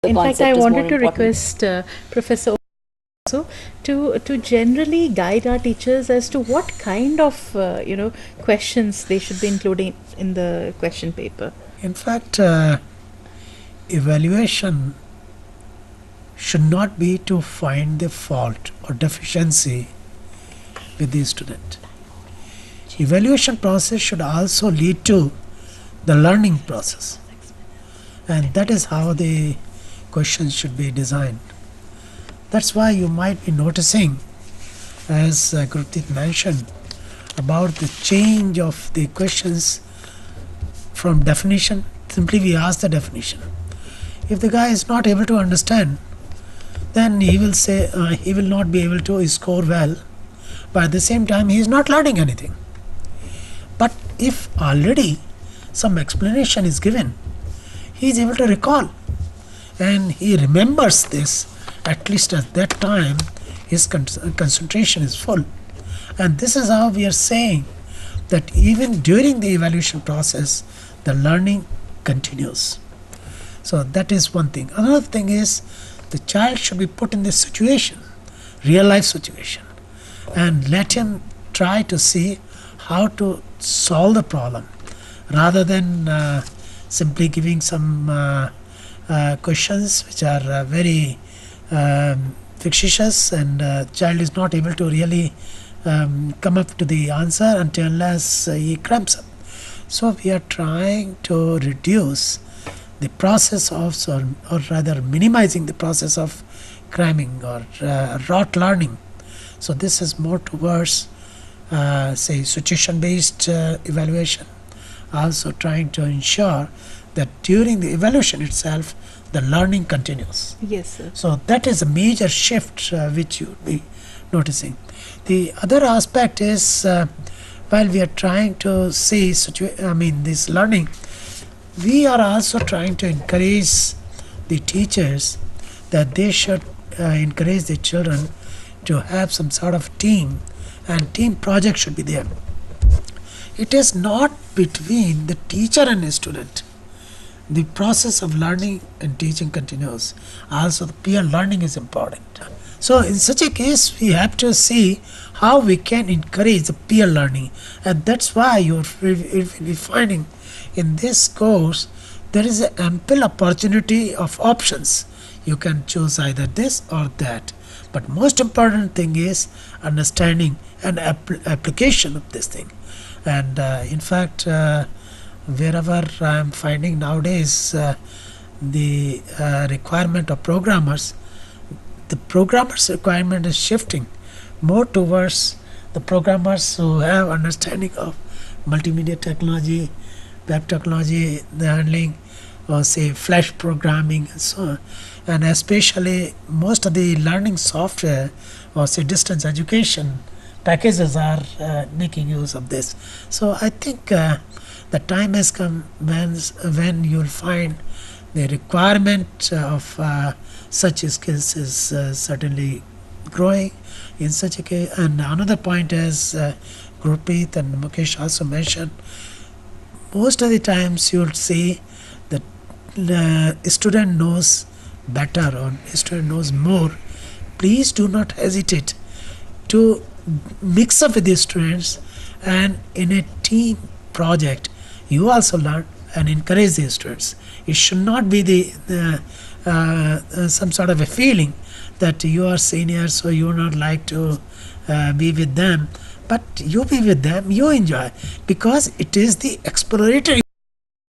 In fact, I wanted to request Professor also to generally guide our teachers as to what kind of questions they should be including in the question paper. In fact, evaluation should not be to find the fault or deficiency with the student. Evaluation process should also lead to the learning process, and that is how the questions should be designed. That's why you might be noticing, as Gurpreet mentioned, about the change of the questions from definition. Simply we ask the definition. If the guy is not able to understand, then he will say he will not be able to score well, but at the same time he is not learning anything. But if already some explanation is given, he is able to recall and he remembers this. At least at that time his concentration is full. And this is how we are saying that even during the evaluation process the learning continues. So that is one thing. Another thing is the child should be put in this situation, real life situation, and let him try to see how to solve the problem rather than simply giving some questions which are very fictitious, and child is not able to really come up to the answer unless he cramps up. So we are trying to reduce the process of, or rather minimizing the process of cramming or rote learning. So this is more towards say situation based evaluation, also trying to ensure that during the evaluation itself the learning continues. Yes, sir. So that is a major shift which you would be noticing. The other aspect is while we are trying to see this learning, we are also trying to encourage the teachers that they should encourage the children to have some sort of team, and team project should be there. It is not between the teacher and the student. The process of learning and teaching continues. Also the peer learning is important. So in such a case we have to see how we can encourage the peer learning, and that's why you'll be finding in this course there is an ample opportunity of options. You can choose either this or that, but most important thing is understanding and application of this thing. And in fact wherever I am finding nowadays the requirement of programmers, the programmers requirement is shifting more towards the programmers who have understanding of multimedia technology, web technology, the handling, or say flash programming and so on. And especially most of the learning software or say distance education packages are making use of this. So I think the time has come when you'll find the requirement of such skills is certainly growing in such a case. And another point is Gurpreet and Mukesh also mentioned, most of the times you'll see that the student knows better or student knows more. Please do not hesitate to mix up with the students, and in a team project you also learn and encourage the students. It should not be the some sort of a feeling that you are senior so you would not like to be with them, but you be with them, you enjoy, because it is the exploratory